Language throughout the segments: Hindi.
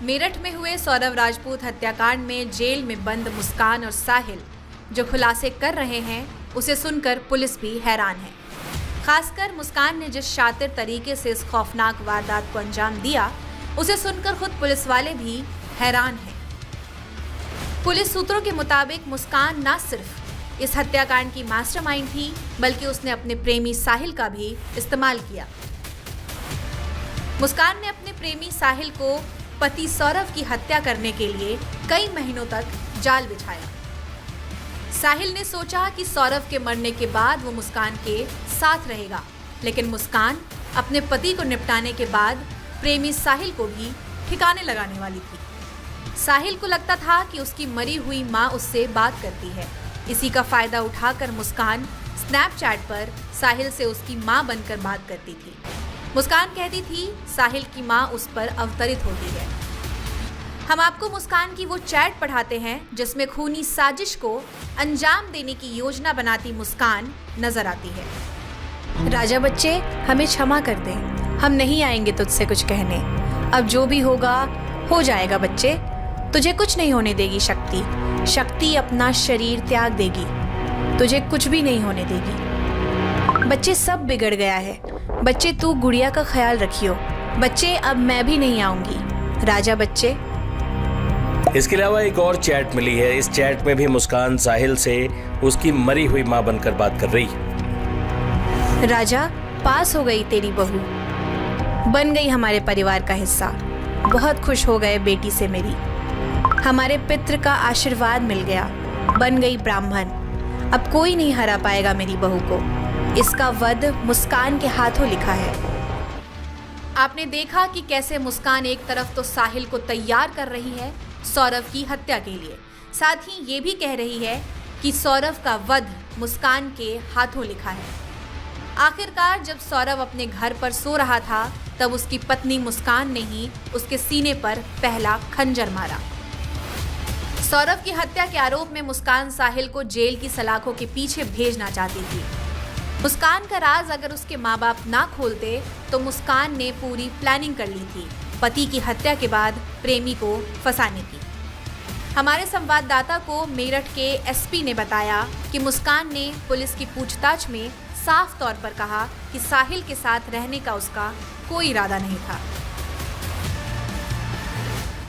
मेरठ में हुए सौरव राजपूत हत्याकांड में जेल में बंद मुस्कान और साहिल जो खुलासे कर रहे हैं, उसे सुनकर पुलिस भी हैरान है। खासकर मुस्कान ने जिस शातिर तरीके से इस खौफनाक वारदात को अंजाम दिया, उसे सुनकर खुद पुलिस वाले भी हैरान हैं। पुलिस सूत्रों के मुताबिक मुस्कान न सिर्फ इस हत्याकांड की मास्टरमाइंड थी, बल्कि उसने अपने प्रेमी साहिल का भी इस्तेमाल किया। मुस्कान ने अपने प्रेमी साहिल को पति सौरव की हत्या करने के लिए कई महीनों तक जाल बिछाया। साहिल ने सोचा कि सौरव के मरने के बाद वो मुस्कान के साथ रहेगा, लेकिन मुस्कान अपने पति को निपटाने के बाद प्रेमी साहिल को भी ठिकाने लगाने वाली थी। साहिल को लगता था कि उसकी मरी हुई माँ उससे बात करती है। इसी का फायदा उठाकर मुस्कान स्नैपचैट पर साहिल से उसकी माँ बनकर बात करती थी। मुस्कान कहती थी साहिल की माँ उस पर अवतरित होती है। हम आपको मुस्कान की वो चैट पढ़ाते हैं जिसमें खूनी साजिश को अंजाम देने की योजना बनाती मुस्कान नजर आती है। राजा बच्चे, हमें क्षमा कर दे, हम नहीं आएंगे तुझसे कुछ कहने। अब जो भी होगा हो जाएगा बच्चे। तुझे कुछ नहीं होने देगी शक्ति। शक्ति अपना शरीर त्याग देगी, तुझे कुछ भी नहीं होने देगी। बच्चे, सब बिगड़ गया है। बच्चे, तू गुड़िया का ख्याल रखियो। बच्चे, अब मैं भी नहीं आऊंगी। राजा बच्चे। इसके अलावा एक और चैट मिली है। इस चैट में भी मुस्कान साहिल से उसकी मरी हुई मां बनकर बात कर रही है। राजा, पास हो गई तेरी बहू, बन गई हमारे परिवार का हिस्सा। बहुत खुश हो गए बेटी से मेरी। हमारे पितृ का आशीर्वाद मिल गया, बन गई ब्राह्मण। अब कोई नहीं हरा पाएगा मेरी बहू को। इसका वध मुस्कान के हाथों लिखा है। आपने देखा कि कैसे मुस्कान एक तरफ तो साहिल को तैयार कर रही है सौरव की हत्या के लिए, साथ ही ये भी कह रही है कि सौरव का वध मुस्कान के हाथों लिखा है। आखिरकार जब सौरव अपने घर पर सो रहा था, तब उसकी पत्नी मुस्कान ने ही उसके सीने पर पहला खंजर मारा। सौरव की हत्या के आरोप में मुस्कान साहिल को जेल की सलाखों के पीछे भेजना चाहती थी। मुस्कान का राज अगर उसके माँ बाप ना खोलते तो मुस्कान ने पूरी प्लानिंग कर ली थी पति की हत्या के बाद प्रेमी को फंसाने की। हमारे संवाददाता को मेरठ के एसपी ने बताया कि मुस्कान ने पुलिस की पूछताछ में साफ तौर पर कहा कि साहिल के साथ रहने का उसका कोई इरादा नहीं था।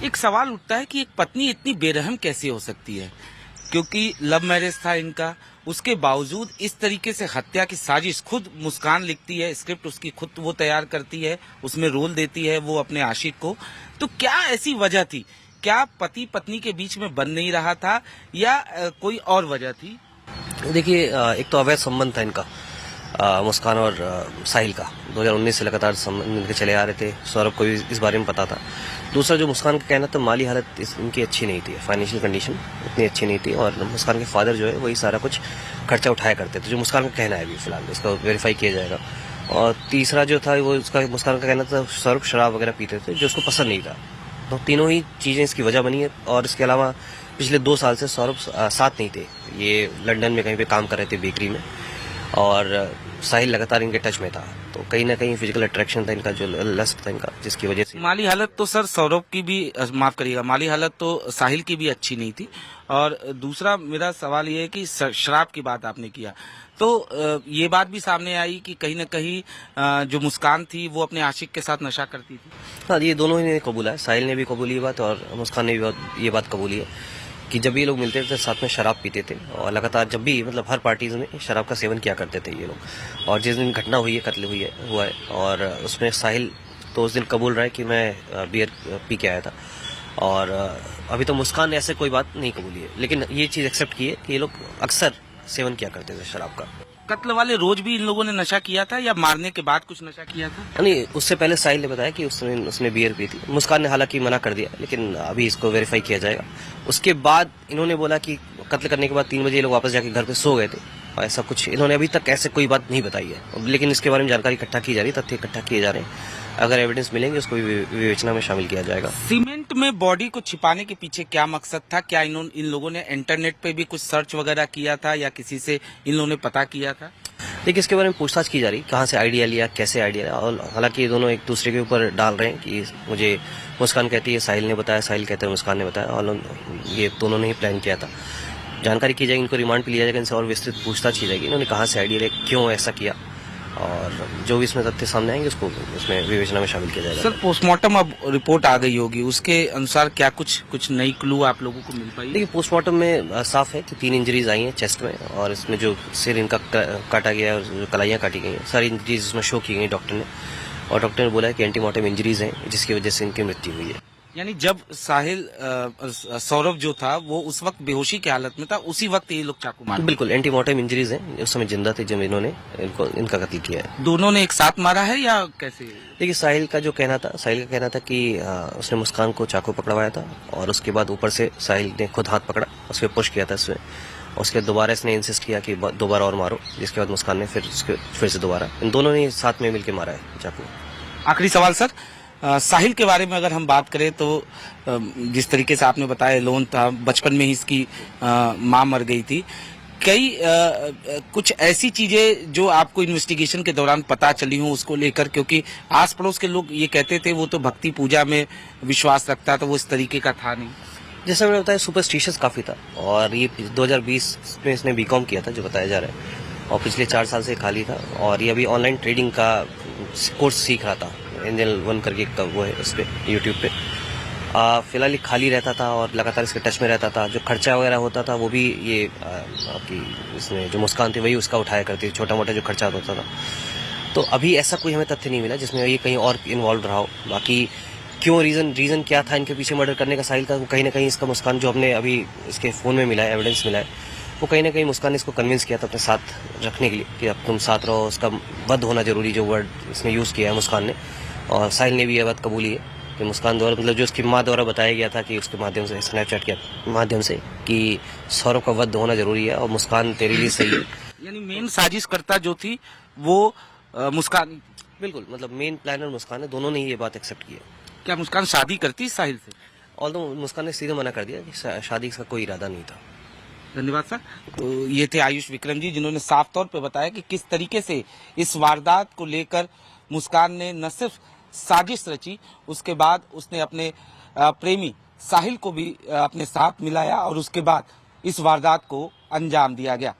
एक सवाल उठता है कि एक पत्नी इतनी बेरहम कैसे हो सकती है, क्योंकि लव मैरिज था इनका। उसके बावजूद इस तरीके से हत्या की साजिश खुद मुस्कान लिखती है, स्क्रिप्ट उसकी खुद वो तैयार करती है, उसमें रोल देती है वो अपने आशिक को। तो क्या ऐसी वजह थी? क्या पति पत्नी के बीच में बन नहीं रहा था या कोई और वजह थी? देखिए, एक तो अवैध संबंध था इनका, मुस्कान और साहिल का। 2019 से लगातार संबंध इनके चले आ रहे थे। सौरभ को भी इस बारे में पता था। दूसरा, जो मुस्कान का कहना था, माली हालत इनकी अच्छी नहीं थी, फाइनेंशियल कंडीशन इतनी अच्छी नहीं थी, और मुस्कान के फादर जो है वही सारा कुछ खर्चा उठाया करते थे, जो मुस्कान का कहना है। अभी फिलहाल इसका वेरीफाई किया जाएगा। और तीसरा जो था वो उसका मुस्कान का कहना था, सौरभ शराब वगैरह पीते थे जो उसको पसंद नहीं था। तो तीनों ही चीजें इसकी वजह बनी है। और इसके अलावा पिछले 2 साल से सौरभ साथ नहीं थे, ये लंदन में कहीं पे काम कर रहे थे बेकरी में, और साहिल लगातार इनके टच में था। तो कहीं ना कहीं फिजिकल अट्रैक्शन था इनका, जो लस्ट था इनका, जिसकी वजह से। माली हालत तो सर सौरभ की भी, माफ करिएगा, माली हालत तो साहिल की भी अच्छी नहीं थी। और दूसरा मेरा सवाल ये है कि शराब की बात आपने किया, तो ये बात भी सामने आई कि कहीं न कहीं जो मुस्कान थी वो अपने आशिक के साथ नशा करती थी। हाँ, ये दोनों ही ने कबूला है। साहिल ने भी कबूली ये बात और मुस्कान ने भी ये बात कबूली है कि जब ये लोग मिलते थे साथ में शराब पीते थे, और लगातार जब भी मतलब हर पार्टीज में शराब का सेवन किया करते थे ये लोग। और जिस दिन घटना हुई है, कत्ल हुआ है, और उसमें साहिल तो उस दिन कबूल रहा है कि मैं बियर पी के आया था। और अभी तो मुस्कान ने ऐसे कोई बात नहीं कबूली है, लेकिन ये चीज़ एक्सेप्ट की है कि ये लोग अक्सर सेवन किया करते थे शराब का। कत्ल वाले रोज भी इन लोगों ने नशा किया था या मारने के बाद कुछ नशा किया था? नहीं, उससे पहले साहिल ने बताया कि उसने बियर पी थी। मुस्कान ने हालांकि मना कर दिया, लेकिन अभी इसको वेरीफाई किया जाएगा। उसके बाद इन्होंने बोला कि कत्ल करने के बाद 3 बजे ये लोग वापस जाके घर पे सो गए थे, और ऐसा कुछ इन्होंने अभी तक ऐसे कोई बात नहीं बताई है। लेकिन इसके बारे में जानकारी इकट्ठा की जा रही है, तथ्य इकट्ठा किए जा रहे हैं। अगर एविडेंस मिलेंगे उसको भी विवेचना में शामिल किया जाएगा। सीमेंट में बॉडी को छिपाने के पीछे क्या मकसद था? क्या इन लोगों ने इंटरनेट पे भी कुछ सर्च वगैरह किया था या किसी से इन लोगों ने पता किया था? देखिए इसके बारे में पूछताछ की जा रही, कहाँ से आइडिया लिया, कैसे आइडिया लिया, और हालांकि ये दोनों एक दूसरे के ऊपर डाल रहे हैं कि मुझे मुस्कान कहती है साहिल ने बताया, साहिल कहते हैं मुस्कान ने बताया, और ये दोनों ने ही प्लान किया था। जानकारी की जाएगी, इनको रिमांड पे लिया जाएगा, इनसे और विस्तृत पूछताछ की जाएगी, इन्होंने कहाँ से आइडिया लिया, क्यों ऐसा किया, और जो भी इसमें तथ्य सामने आएंगे उसको इसमें विवेचना में शामिल किया जाएगा। सर पोस्टमार्टम अब रिपोर्ट आ गई होगी, उसके अनुसार क्या कुछ नई क्लू आप लोगों को मिल पाई? देखिए पोस्टमार्टम में साफ है कि 3 इंजरीज आई हैं चेस्ट में, और इसमें जो सिर इनका काटा गया है, जो कलाइयाँ काटी गई हैं, सारी इंजरीज इसमें शो की गई डॉक्टर ने, और डॉक्टर ने बोला है कि एंटीमॉर्टम इंजरीज हैं जिसकी वजह से इनकी मृत्यु हुई है। यानी जब साहिल सौरभ जो था वो उस वक्त बेहोशी की हालत में था, उसी वक्त ये लोग चाकू मारे? बिल्कुल एंटीमॉर्टम इंजरीज हैं, उस समय जिंदा थे जब इन्होंने इनका कत्ल किया है। दोनों ने एक साथ मारा है या कैसे? देखिए साहिल का कहना था कि उसने मुस्कान को चाकू पकड़वाया था, और उसके बाद ऊपर से साहिल ने खुद हाथ पकड़ा, उस पर पुश किया था इसमें, उसके दोबारा इसने इंसिस्ट किया कि 2 बार और मारो, जिसके बाद मुस्कान ने फिर से दोबारा, इन दोनों ने साथ में मिलकर मारा है चाकू। आखिरी सवाल सर, साहिल के बारे में अगर हम बात करें तो जिस तरीके से आपने बताया लोन था, बचपन में ही इसकी मां मर गई थी, कई कुछ ऐसी चीजें जो आपको इन्वेस्टिगेशन के दौरान पता चली हो उसको लेकर, क्योंकि आस पड़ोस के लोग ये कहते थे वो तो भक्ति पूजा में विश्वास रखता था, वो इस तरीके का था नहीं। जैसा मैंने बताया सुपरस्टिशियस काफी था, और ये 2020 में इसने बीकॉम किया था जो बताया जा रहा है, और पिछले 4 साल से खाली था, और ये अभी ऑनलाइन ट्रेडिंग का कोर्स सीख रहा था, एंजल 1 करके एक वो है उस पर यूट्यूब पे। फिलहाल ये खाली रहता था और लगातार इसके टच में रहता था, जो खर्चा वगैरह होता था वो भी ये आपकी इसमें जो मुस्कान थी वही उसका उठाया करती थी, छोटा मोटा जो खर्चा होता था। तो अभी ऐसा कोई हमें तथ्य नहीं मिला जिसमें ये कहीं और इन्वॉल्व रहा हो। बाकी क्यों रीजन क्या था इनके पीछे मर्डर करने का साहिल का, कहीं ना कहीं इसका मुस्कान जो हमने अभी इसके फोन में मिला है, एविडेंस मिला है, वो कहीं ना कहीं मुस्कान ने इसको कन्विंस किया था अपने साथ रखने के लिए कि अब तुम साथ रहो, उसका वध होना जरूरी, जो वर्ड इसने यूज किया है मुस्कान ने, और साहिल ने भी यह बात कबूली है कि मुस्कान द्वारा, मतलब जो उसकी माँ द्वारा बताया गया था कि उसके माध्यम से, स्नैपचैट के माध्यम से, कि सौरभ का वध होना जरूरी है और मुस्कान तेरे लिए सही है। यानी मेन साजिशकर्ता जो थी वो मुस्कान? बिल्कुल, मतलब मेन प्लानर मुस्कान है, दोनों ने ये बात एक्सेप्ट की है। क्या मुस्कान शादी करती साहिल से? ऑल्दो मुस्कान ने सीधे मना कर दिया कि शादी का कोई इरादा नहीं था। धन्यवाद सर। तो ये थे आयुष विक्रम जी, जिन्होंने साफ तौर पे बताया कि किस तरीके से इस वारदात को लेकर मुस्कान ने न सिर्फ साजिश रची, उसके बाद उसने अपने प्रेमी साहिल को भी अपने साथ मिलाया और उसके बाद इस वारदात को अंजाम दिया गया।